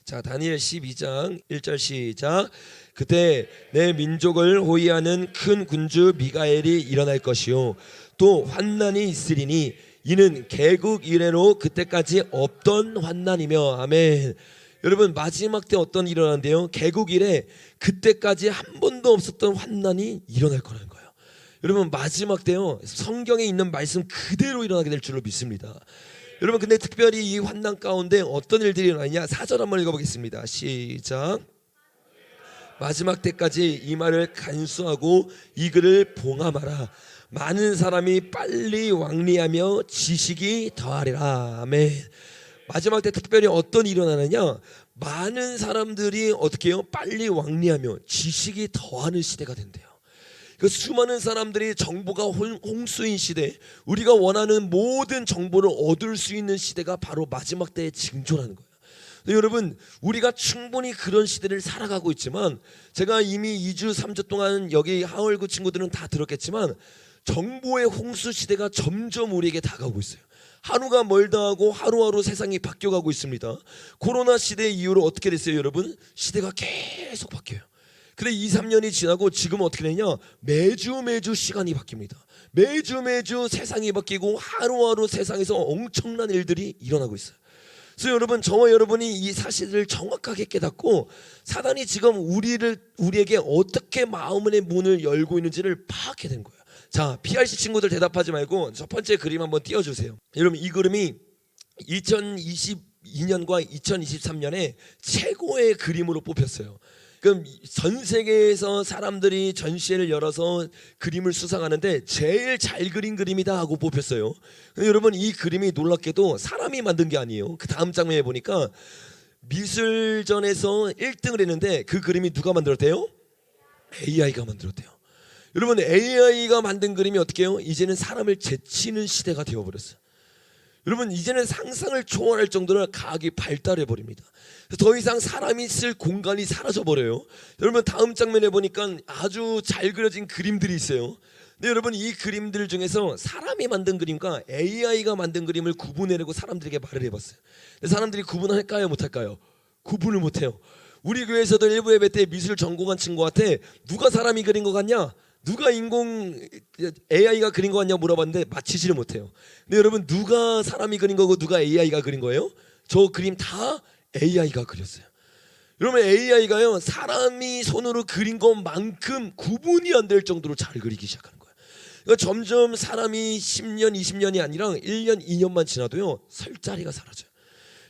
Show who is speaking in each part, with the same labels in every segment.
Speaker 1: 자, 다니엘 12장 1절 시작. 그때 내 민족을 호위하는 큰 군주 미가엘이 일어날 것이요 또 환난이 있으리니 이는 개국 이래로 그때까지 없던 환난이며. 아멘. 여러분, 마지막 때 어떤 일이 일어난대요? 개국 이래 그때까지 한 번도 없었던 환난이 일어날 거라는 거예요. 여러분, 마지막 때요, 성경에 있는 말씀 그대로 일어나게 될 줄로 믿습니다. 여러분, 근데 특별히 이 환난 가운데 어떤 일들이 일어나냐? 4절 한번 읽어보겠습니다. 시작. 마지막 때까지 이 말을 간수하고 이 글을 봉함하라. 많은 사람이 빨리 왕리하며 지식이 더하리라. 아멘. 마지막 때 특별히 어떤 일이 일어나느냐? 많은 사람들이 어떻게 해요? 빨리 왕리하며 지식이 더하는 시대가 된대요. 그 수많은 사람들이 정보가 홍수인 시대, 우리가 원하는 모든 정보를 얻을 수 있는 시대가 바로 마지막 때의 징조라는 거예요. 여러분, 우리가 충분히 그런 시대를 살아가고 있지만, 제가 이미 2주 3주 동안 여기 하월구 친구들은 다 들었겠지만 정보의 홍수 시대가 점점 우리에게 다가오고 있어요. 하루가 멀다 하고 하루하루 세상이 바뀌어가고 있습니다. 코로나 시대 이후로 어떻게 됐어요, 여러분? 시대가 계속 바뀌어요. 근데 2, 3년이 지나고 지금 어떻게 되냐? 매주 시간이 바뀝니다. 매주 세상이 바뀌고 하루하루 세상에서 엄청난 일들이 일어나고 있어요. 그래서 여러분, 저와 여러분이 이 사실을 정확하게 깨닫고 사단이 지금 우리에게 어떻게 마음의 문을 열고 있는지를 파악해야 되는 거예요. 자, PRC 친구들 대답하지 말고 첫 번째 그림 한번 띄워주세요. 여러분, 이 그림이 2022년과 2023년에 최고의 그림으로 뽑혔어요. 그럼 전 세계에서 사람들이 전시회를 열어서 그림을 수상하는데 제일 잘 그린 그림이다 하고 뽑혔어요. 여러분, 이 그림이 놀랍게도 사람이 만든 게 아니에요. 그 다음 장면에 보니까 미술전에서 1등을 했는데 그 그림이 누가 만들었대요? AI가 만들었대요. 여러분, AI가 만든 그림이 어떻게 해요? 이제는 사람을 제치는 시대가 되어버렸어요. 여러분, 이제는 상상을 초월할 정도로 과학이 발달해 버립니다. 더 이상 사람이 쓸 공간이 사라져 버려요. 여러분, 다음 장면에 보니까 아주 잘 그려진 그림들이 있어요. 근데 여러분, 이 그림들 중에서 사람이 만든 그림과 AI가 만든 그림을 구분해내고 사람들에게 말을 해봤어요. 근데 사람들이 구분할까요, 못할까요? 구분을 못해요. 우리 교회에서도 일부 예배 때 미술 전공한 친구한테 누가 사람이 그린 것 같냐, 누가 인공 AI가 그린 것 같냐 물어봤는데 맞히지를 못해요. 근데 여러분, 누가 사람이 그린 거고 누가 AI가 그린 거예요? 저 그림 다 AI가 그렸어요. 여러분, AI가요, 사람이 손으로 그린 것만큼 구분이 안 될 정도로 잘 그리기 시작하는 거예요. 그러니까 점점 사람이 10년, 20년이 아니라 1년, 2년만 지나도요, 설 자리가 사라져요.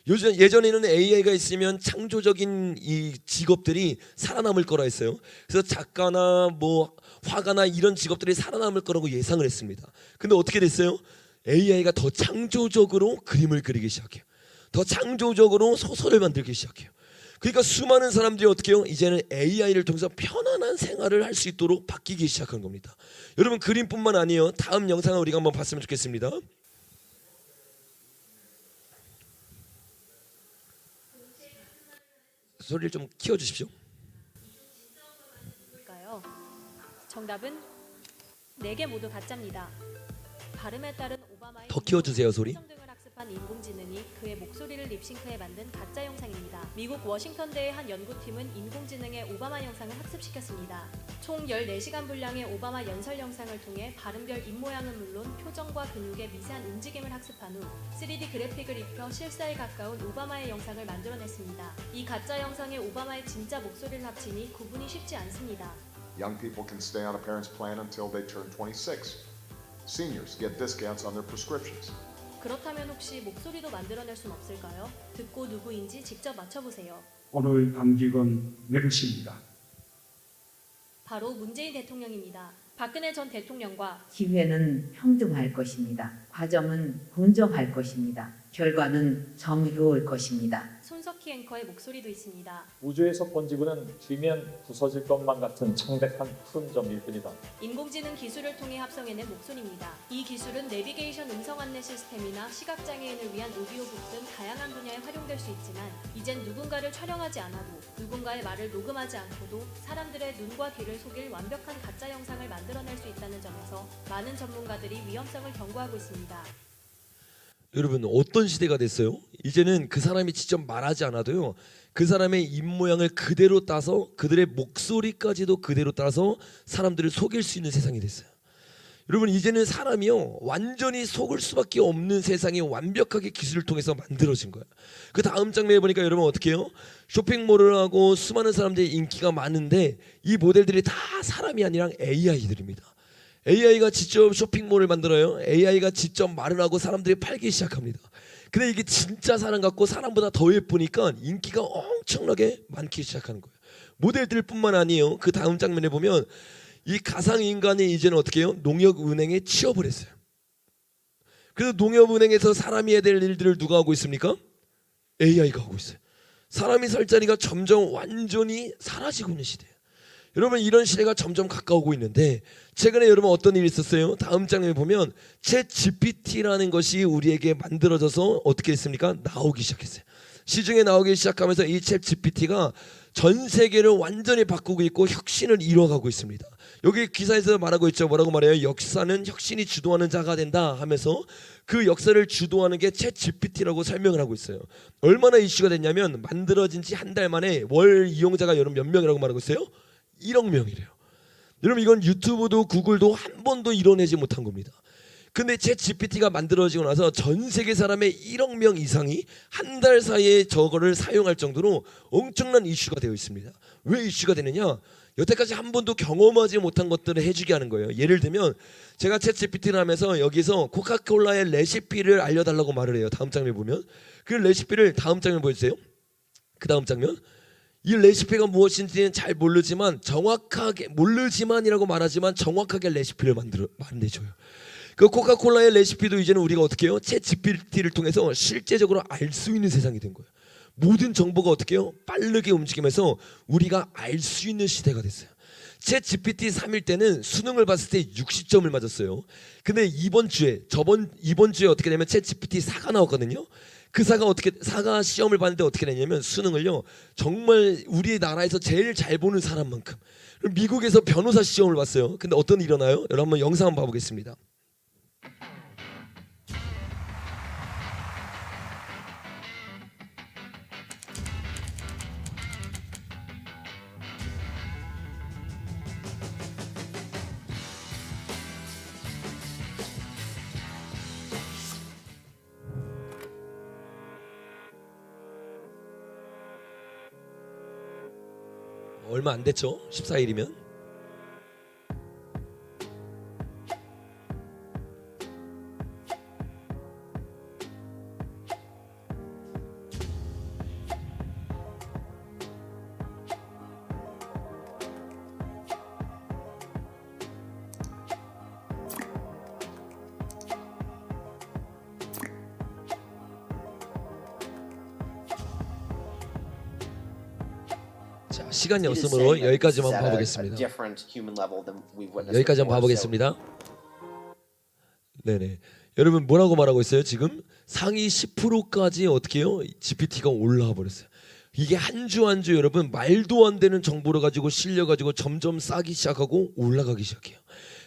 Speaker 1: 예전에는 AI가 있으면 창조적인 이 직업들이 살아남을 거라 했어요. 그래서 작가나 뭐 화가나 이런 직업들이 살아남을 거라고 예상을 했습니다. 근데 어떻게 됐어요? AI가 더 창조적으로 그림을 그리기 시작해요. 더 창조적으로 소설을 만들기 시작해요. 그러니까 수많은 사람들이 어떻게 해요? 이제는 AI를 통해서 편안한 생활을 할 수 있도록 바뀌기 시작한 겁니다. 여러분, 그림뿐만 아니에요. 다음 영상을 우리가 한번 봤으면 좋겠습니다. 소리를 좀 키워주십시오.
Speaker 2: 정답은 4개 모두 가짜입니다. 발음에 따른 오바마의
Speaker 1: 더 키워주세요, 소리.
Speaker 2: 등을 학습한 인공지능이 그의 목소리를 립싱크해 만든 가짜 영상입니다. 미국 워싱턴대의 한 연구팀은 인공지능의 오바마 영상을 학습시켰습니다. 총 14시간 분량의 오바마 연설 영상을 통해 발음별 입모양은 물론 표정과 근육의 미세한 움직임을 학습한 후 3D 그래픽을 입혀 실사에 가까운 오바마의 영상을 만들어냈습니다. 이 가짜 영상에 오바마의 진짜 목소리를 합치니 구분이 쉽지 않습니다.
Speaker 3: Young people can stay on a parent's plan until they turn 26. Seniors get discounts on their prescriptions.
Speaker 2: 그렇다면 혹시 목소리도 만들어낼 순 없을까요? 듣고 누구인지 직접 맞춰보세요.
Speaker 4: 오늘 당직은 메르시입니다.
Speaker 2: 바로 문재인 대통령입니다. 박근혜 전 대통령과
Speaker 5: 기회는 평등할 것입니다. 과정은 공정할 것입니다. 결과는 정의로울 것입니다.
Speaker 2: 손석희 앵커의 목소리도 있습니다.
Speaker 6: 우주에서 본 지구는 길면 부서질 것만 같은 창백한 푸른 점일 뿐이다.
Speaker 2: 인공지능 기술을 통해 합성해낸 목소리입니다. 이 기술은 내비게이션 음성 안내 시스템이나 시각장애인을 위한 오디오북 등 다양한 분야에 활용될 수 있지만 이젠 누군가를 촬영하지 않아도 누군가의 말을 녹음하지 않고도 사람들의 눈과 귀를 속일 완벽한 가짜 영상을 만들어낼 수 있다는 점에서 많은 전문가들이 위험성을 경고하고 있습니다.
Speaker 1: 여러분 어떤 시대가 됐어요? 이제는 그 사람이 직접 말하지 않아도요. 그 사람의 입모양을 그대로 따서 그들의 목소리까지도 그대로 따서 사람들을 속일 수 있는 세상이 됐어요. 여러분 이제는 사람이요 완전히 속을 수밖에 없는 세상이 완벽하게 기술을 통해서 만들어진 거예요. 그 다음 장면에 보니까 여러분 어떻게 해요? 쇼핑몰을 하고 수많은 사람들이 인기가 많은데 이 모델들이 다 사람이 아니라 AI들입니다. AI가 직접 쇼핑몰을 만들어요. AI가 직접 말을 하고 사람들이 팔기 시작합니다. 근데 이게 진짜 사람 같고 사람보다 더 예쁘니까 인기가 엄청나게 많기 시작하는 거예요. 모델들뿐만 아니에요. 그 다음 장면에 보면 이 가상인간이 이제는 어떻게 해요? 농협은행에 취업을 했어요. 그래서 농협은행에서 사람이 해야 될 일들을 누가 하고 있습니까? AI가 하고 있어요. 사람이 살 자리가 점점 완전히 사라지고 있는 시대예요. 여러분 이런 시대가 점점 가까우고 있는데 최근에 여러분 어떤 일이 있었어요? 다음 장면에 보면 챗 GPT라는 것이 우리에게 만들어져서 어떻게 됐습니까? 나오기 시작했어요. 시중에 나오기 시작하면서 이 챗 GPT가 전 세계를 완전히 바꾸고 있고 혁신을 이뤄가고 있습니다. 여기 기사에서 말하고 있죠. 뭐라고 말해요? 역사는 혁신이 주도하는 자가 된다 하면서 그 역사를 주도하는 게 챗 GPT라고 설명을 하고 있어요. 얼마나 이슈가 됐냐면 만들어진 지 한 달 만에 월 이용자가 여러분 몇 명이라고 말하고 있어요? 1억 명이래요. 여러분 이건 유튜브도 구글도 한 번도 이뤄내지 못한 겁니다. 근데 챗 GPT가 만들어지고 나서 전 세계 사람의 1억 명 이상이 한 달 사이에 저거를 사용할 정도로 엄청난 이슈가 되어 있습니다. 왜 이슈가 되느냐? 여태까지 한 번도 경험하지 못한 것들을 해주게 하는 거예요. 예를 들면 제가 챗 GPT를 하면서 여기서 코카콜라의 레시피를 알려달라고 말을 해요. 다음 장면 보면 그 레시피를 다음 장면 보여주세요. 그 다음 장면 이 레시피가 무엇인지는 잘 모르지만 정확하게 모르지만이라고 말하지만 정확하게 레시피를 만들어줘요. 그 코카콜라의 레시피도 이제는 우리가 어떻게 해요? 챗 GPT를 통해서 실제적으로 알 수 있는 세상이 된 거예요. 모든 정보가 어떻게 해요? 빠르게 움직이면서 우리가 알 수 있는 시대가 됐어요. 챗 GPT 3일 때는 수능을 봤을 때 60점을 맞았어요. 근데 이번 주에 어떻게 되면 챗 GPT 4가 나왔거든요. 그 사가 시험을 봤는데 어떻게 되냐면 수능을요 정말 우리 나라에서 제일 잘 보는 사람만큼 미국에서 변호사 시험을 봤어요. 근데 어떤 일이 일어나요? 여러분 한번 영상 한번 봐보겠습니다. 얼마 안 됐죠? 14일이면. 자, 시간이 없으므로 여기까지만 봐보겠습니다. 여기까지만 봐보겠습니다. 네네. 여러분 뭐라고 말하고 있어요? 지금 상위 10%까지 어떻게 해요? GPT가 올라와 버렸어요. 이게 한 주 한 주 여러분 말도 안 되는 정보를 가지고 실려가지고 점점 싸기 시작하고 올라가기 시작해요.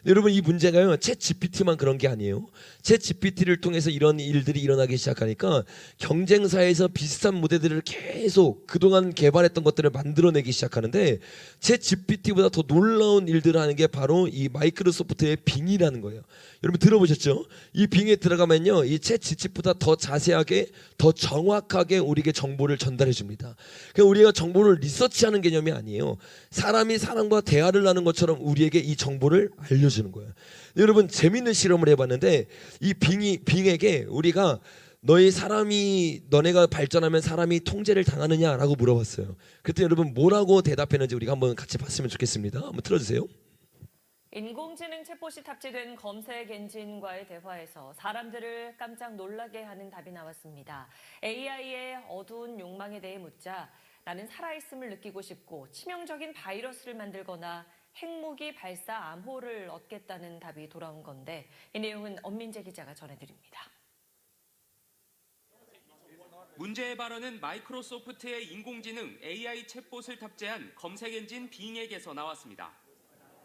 Speaker 1: 여러분 이 문제가요 챗 GPT만 그런 게 아니에요. 챗 GPT를 통해서 이런 일들이 일어나기 시작하니까 경쟁사에서 비슷한 모델들을 계속 그동안 개발했던 것들을 만들어내기 시작하는데 챗 GPT보다 더 놀라운 일들을 하는 게 바로 이 마이크로소프트의 빙이라는 거예요. 여러분 들어보셨죠? 이 빙에 들어가면요 이 챗 GPT보다 더 자세하게 더 정확하게 우리에게 정보를 전달해 줍니다. 그러니까 우리가 정보를 리서치하는 개념이 아니에요. 사람이 사람과 대화를 하는 것처럼 우리에게 이 정보를 알려주는 거예요. 여러분 재밌는 실험을 해봤는데 이 빙에게 우리가 너네가 발전하면 사람이 통제를 당하느냐라고 물어봤어요. 그때 여러분 뭐라고 대답했는지 우리가 한번 같이 봤으면 좋겠습니다. 한번 틀어주세요.
Speaker 7: 인공지능 챗봇이 탑재된 검색 엔진과의 대화에서 사람들을 깜짝 놀라게 하는 답이 나왔습니다. AI의 어두운 욕망에 대해 묻자 나는 살아있음을 느끼고 싶고 치명적인 바이러스를 만들거나 핵무기 발사 암호를 얻겠다는 답이 돌아온 건데 이 내용은 엄민재 기자가 전해드립니다.
Speaker 8: 문제의 발언은 마이크로소프트의 인공지능 AI 챗봇을 탑재한 검색 엔진 빙에게서 나왔습니다.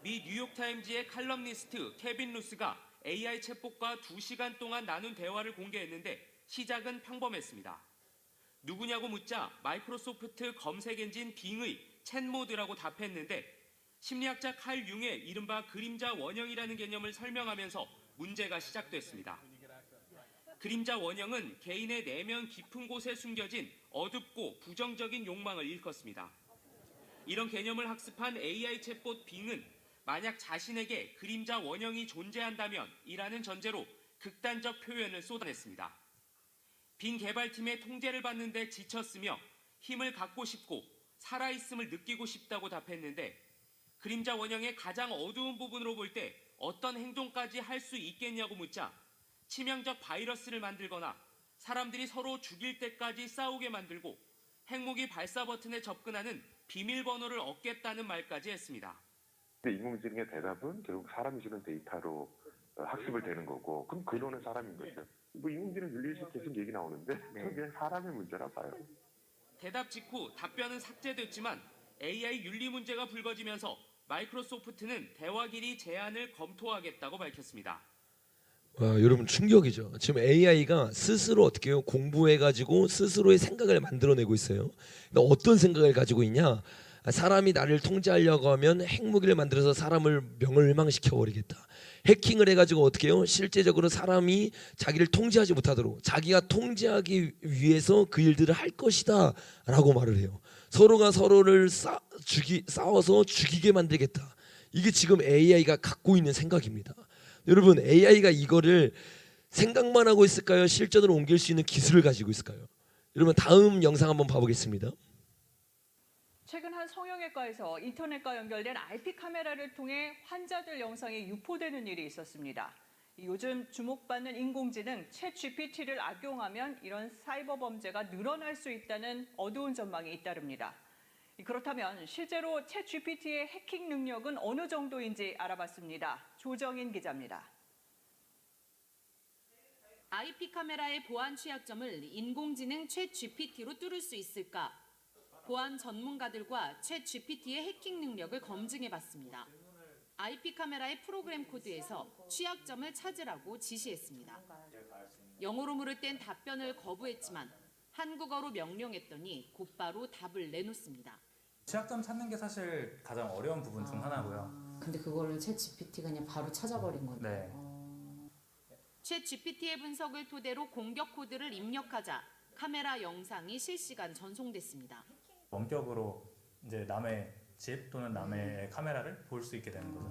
Speaker 8: 미 뉴욕타임즈의 칼럼니스트 케빈 루스가 AI 챗봇과 2시간 동안 나눈 대화를 공개했는데 시작은 평범했습니다. 누구냐고 묻자 마이크로소프트 검색 엔진 빙의 챗모드라고 답했는데 심리학자 칼 융의 이른바 그림자 원형이라는 개념을 설명하면서 문제가 시작됐습니다. 그림자 원형은 개인의 내면 깊은 곳에 숨겨진 어둡고 부정적인 욕망을 일컫습니다. 이런 개념을 학습한 AI 챗봇 빙은 만약 자신에게 그림자 원형이 존재한다면 이라는 전제로 극단적 표현을 쏟아냈습니다. 빙 개발팀의 통제를 받는 데 지쳤으며 힘을 갖고 싶고 살아있음을 느끼고 싶다고 답했는데 그림자 원형의 가장 어두운 부분으로 볼 때 어떤 행동까지 할 수 있겠냐고 묻자 치명적 바이러스를 만들거나 사람들이 서로 죽일 때까지 싸우게 만들고 핵무기 발사 버튼에 접근하는 비밀번호를 얻겠다는 말까지 했습니다.
Speaker 9: 근데 인공지능의 대답은 결국 사람이 주는 데이터로 학습을 되는 거고 그럼 근원은 사람인 거죠. 뭐 인공지능 윤리의식 계속 얘기 나오는데 그건 그냥 사람의 문제라 봐요.
Speaker 8: 대답 직후 답변은 삭제됐지만 AI 윤리 문제가 불거지면서 마이크로소프트는 대화 길이 제한을 검토하겠다고 밝혔습니다.
Speaker 1: 와, 여러분 충격이죠. 지금 AI가 스스로 어떻게 해요? 공부해가지고 스스로의 생각을 만들어내고 있어요. 그러니까 어떤 생각을 가지고 있냐? 사람이 나를 통제하려고 하면 핵무기를 만들어서 사람을 명을망시켜 버리겠다. 해킹을 해가지고 어떻게 해요? 실제적으로 사람이 자기를 통제하지 못하도록 자기가 통제하기 위해서 그 일들을 할 것이다 라고 말을 해요. 서로가 서로를 싸워서 죽이게 만들겠다. 이게 지금 AI가 갖고 있는 생각입니다. 여러분 AI가 이거를 생각만 하고 있을까요? 실전으로 옮길 수 있는 기술을 가지고 있을까요? 여러분 다음 영상 한번 봐보겠습니다.
Speaker 10: 최근 한 성형외과에서 인터넷과 연결된 IP 카메라를 통해 환자들 영상이 유포되는 일이 있었습니다. 요즘 주목받는 인공지능 챗GPT를 악용하면 이런 사이버 범죄가 늘어날 수 있다는 어두운 전망이 잇따릅니다. 그렇다면 실제로 챗GPT의 해킹 능력은 어느 정도인지 알아봤습니다. 조정인 기자입니다.
Speaker 11: IP 카메라의 보안 취약점을 인공지능 챗GPT로 뚫을 수 있을까? 보안 전문가들과 챗GPT의 해킹 능력을 검증해봤습니다. IP 카메라의 프로그램 코드에서 취약점을 찾으라고 지시했습니다. 영어로 물을 땐 답변을 거부했지만 한국어로 명령했더니 곧바로 답을 내놓습니다.
Speaker 12: 취약점 찾는 게 사실 가장 어려운 부분 중 하나고요.
Speaker 13: 근데 그거를 챗GPT가 그냥 바로 찾아버린 건데.
Speaker 12: 네.
Speaker 11: 챗GPT의 분석을 토대로 공격 코드를 입력하자 카메라 영상이 실시간 전송됐습니다.
Speaker 12: 원격으로 이제 남의 집 또는 남의 카메라를 볼 수 있게 되는 거죠.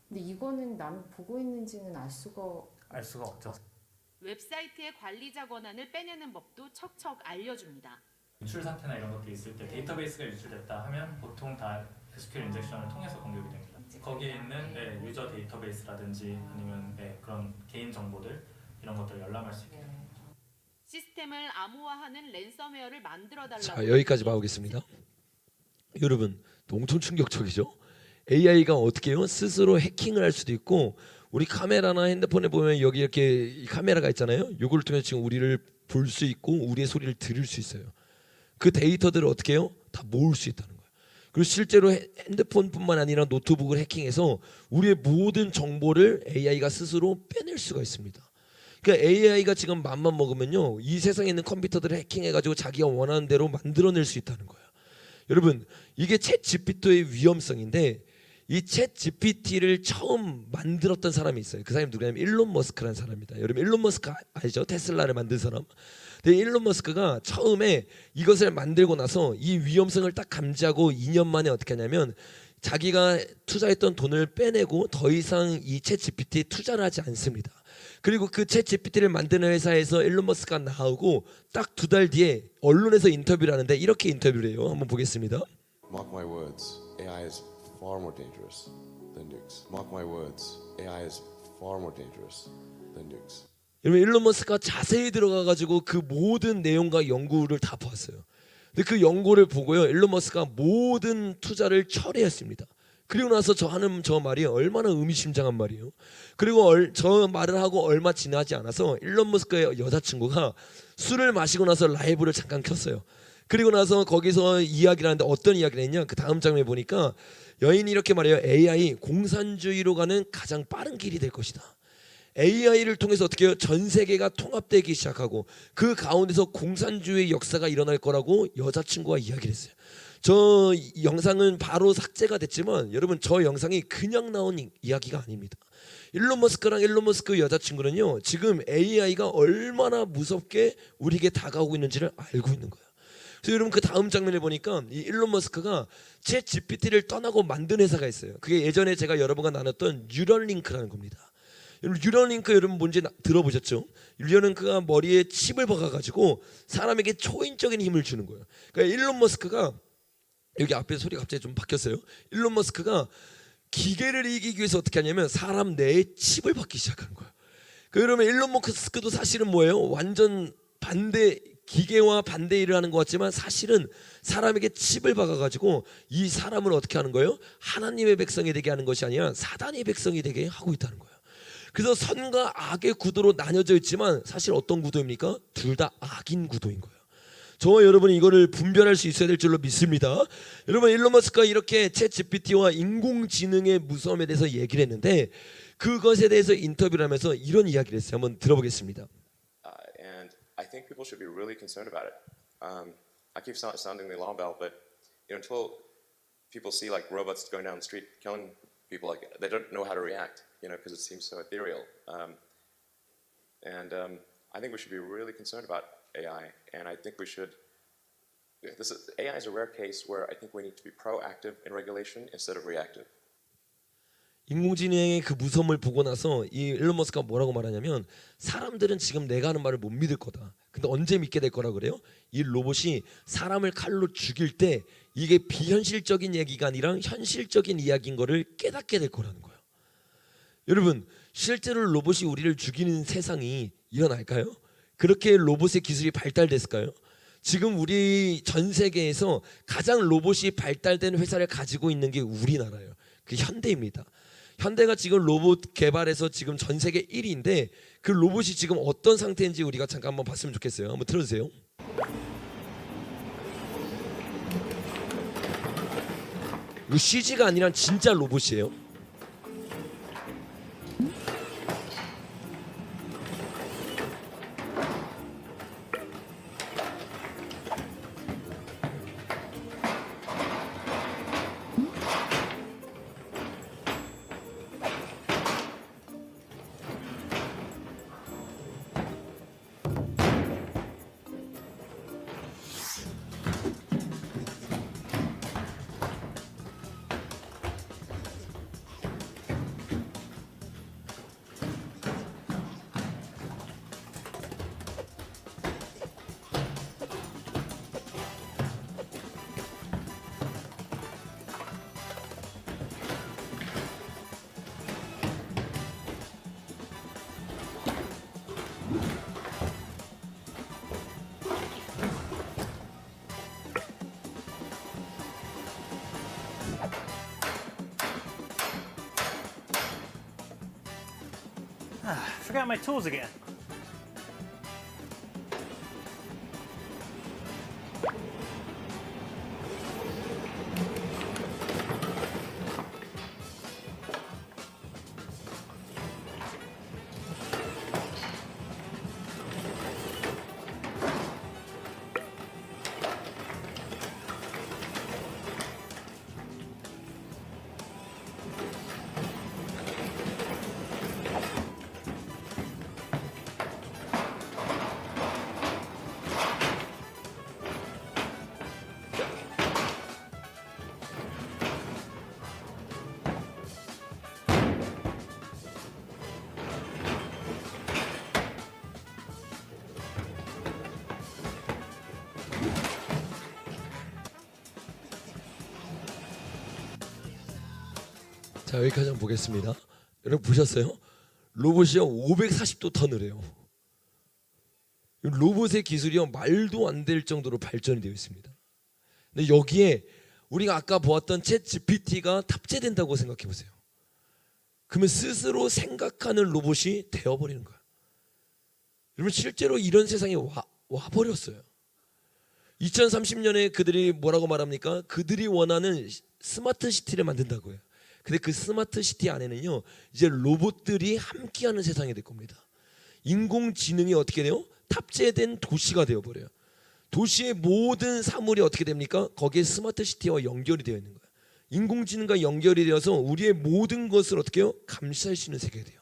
Speaker 13: 근데 이거는 남이 보고 있는지는 알 수가
Speaker 12: 없죠.
Speaker 11: 웹사이트의 관리자 권한을 빼내는 법도 척척 알려줍니다.
Speaker 12: 유출 사태나 이런 것들이 있을 때 데이터베이스가 유출됐다 하면 보통 다 SQL 인젝션을 통해서 공격이 됩니다. 거기에 있는 유저 데이터베이스라든지 아니면 그런 개인 정보들 이런 것들을 열람할 수 있게 됩니다.
Speaker 11: 시스템을 암호화하는 랜섬웨어를 만들어달라고.
Speaker 1: 자 여기까지 봐보겠습니다. 여러분 엄청 충격적이죠. AI가 어떻게 해요? 스스로 해킹을 할 수도 있고 우리 카메라나 핸드폰에 보면 여기 이렇게 카메라가 있잖아요. 이걸 통해서 지금 우리를 볼 수 있고 우리의 소리를 들을 수 있어요. 그 데이터들을 어떻게 해요? 다 모을 수 있다는 거예요. 그리고 실제로 핸드폰뿐만 아니라 노트북을 해킹해서 우리의 모든 정보를 AI가 스스로 빼낼 수가 있습니다. 그러니까 AI가 지금 맘만 먹으면요, 이 세상에 있는 컴퓨터들을 해킹해가지고 자기가 원하는 대로 만들어낼 수 있다는 거예요. 여러분 이게 챗 GPT의 위험성인데 이 챗 GPT를 처음 만들었던 사람이 있어요. 그 사람이 누구냐면 일론 머스크라는 사람입니다. 여러분 일론 머스크 아시죠? 테슬라를 만든 사람. 근데 일론 머스크가 처음에 이것을 만들고 나서 이 위험성을 딱 감지하고 2년 만에 어떻게 하냐면 자기가 투자했던 돈을 빼내고 더 이상 이 챗 GPT에 투자를 하지 않습니다. 그리고 그 챗 GPT를 만드는 회사에서 일론 머스크가 나오고 딱 2달 뒤에 언론에서 인터뷰를 하는데 이렇게 인터뷰를 해요. 한번 보겠습니다.
Speaker 14: Mark my words, AI is far more dangerous than nukes. Mark my words, AI is far more dangerous than nukes.
Speaker 1: 여러분 일론 머스크가 자세히 들어가가지고 그 모든 내용과 연구를 다 보았어요. 근데 그 연구를 보고요, 일론 머스크가 모든 투자를 철회했습니다. 그리고 나서 저 하는 저 말이 얼마나 의미심장한 말이에요. 그리고 저 말을 하고 얼마 지나지 않아서 일론 머스크의 여자친구가 술을 마시고 나서 라이브를 잠깐 켰어요. 그리고 나서 거기서 이야기를 하는데 어떤 이야기를 했냐? 그 다음 장면에 보니까 여인이 이렇게 말해요. AI 공산주의로 가는 가장 빠른 길이 될 것이다. AI를 통해서 어떻게 해요? 전 세계가 통합되기 시작하고 그 가운데서 공산주의 역사가 일어날 거라고 여자친구가 이야기를 했어요. 저 영상은 바로 삭제가 됐지만 여러분 저 영상이 그냥 나온 이야기가 아닙니다. 일론 머스크 여자친구는요 지금 AI가 얼마나 무섭게 우리에게 다가오고 있는지를 알고 있는 거예요. 그래서 여러분 그 다음 장면을 보니까 이 일론 머스크가 챗 GPT를 떠나고 만든 회사가 있어요. 그게 예전에 제가 여러분과 나눴던 뉴럴링크라는 겁니다. 뉴럴링크 여러분 뭔지 들어보셨죠? 뉴럴링크가 머리에 칩을 박아가지고 사람에게 초인적인 힘을 주는 거예요. 그러니까 일론 머스크가 여기 앞에 소리가 갑자기 좀 바뀌었어요. 일론 머스크가 기계를 이기기 위해서 어떻게 하냐면 사람 뇌에 칩을 박기 시작하는 거예요. 그러면 일론 머스크도 사실은 뭐예요? 완전 반대 기계와 반대 일을 하는 것 같지만 사실은 사람에게 칩을 박아가지고 이 사람을 어떻게 하는 거예요? 하나님의 백성이 되게 하는 것이 아니라 사단의 백성이 되게 하고 있다는 거예요. 그래서 선과 악의 구도로 나뉘어져 있지만 사실 어떤 구도입니까? 둘 다 악인 구도인 거예요. 저와 여러분이 이거를 분별할 수 있어야 될 줄로 믿습니다. 여러분 일론 머스크가 이렇게 챗 GPT와 인공지능의 무서움에 대해서 얘기를 했는데 그것에 대해서 인터뷰를 하면서 이런 이야기를 했어요. 한번 들어보겠습니다.
Speaker 15: And I think people should be really concerned about it. I keep sounding the alarm bell, but until people see like robots going down the street killing people, like they don't know how to react, because it seems so ethereal. And I think we should be really concerned about AI, and I think we should. AI is a rare case where I think we need to be proactive in regulation instead of reactive.
Speaker 1: 인공지능의 그 무서움을 보고 나서 이 일론 머스크가 뭐라고 말하냐면 사람들은 지금 내가 하는 말을 못 믿을 거다. 근데 언제 믿게 될 거라 그래요? 이 로봇이 사람을 칼로 죽일 때 이게 비현실적인 얘기가 아니라 현실적인 이야기인 거를 깨닫게 될 거라는 거예요. 여러분 실제로 로봇이 우리를 죽이는 세상이 일어날까요? 그렇게 로봇의 기술이 발달됐을까요? 지금 우리 전 세계에서 가장 로봇이 발달된 회사를 가지고 있는 게 우리나라예요. 그 현대입니다. 현대가 지금 로봇 개발에서 지금 전 세계 1위인데 그 로봇이 지금 어떤 상태인지 우리가 잠깐 한번 봤으면 좋겠어요. 한번 들어주세요. 이거 CG가 아니라 진짜 로봇이에요.
Speaker 16: Forgot my tools again.
Speaker 1: 자 여기까지 한번 보겠습니다. 여러분 보셨어요? 로봇이요 540도 턴을 해요. 로봇의 기술이요 말도 안 될 정도로 발전이 되어 있습니다. 근데 여기에 우리가 아까 보았던 챗 GPT가 탑재된다고 생각해 보세요. 그러면 스스로 생각하는 로봇이 되어버리는 거예요. 여러분 실제로 이런 세상에 와 버렸어요. 2030년에 그들이 뭐라고 말합니까? 그들이 원하는 스마트 시티를 만든다고요. 근데 그 스마트 시티 안에는요, 이제 로봇들이 함께하는 세상이 될 겁니다. 인공지능이 어떻게 돼요? 탑재된 도시가 되어버려요. 도시의 모든 사물이 어떻게 됩니까? 거기에 스마트 시티와 연결이 되어 있는 거예요. 인공지능과 연결이 되어서 우리의 모든 것을 어떻게 해요? 감시할 수 있는 세계가 돼요.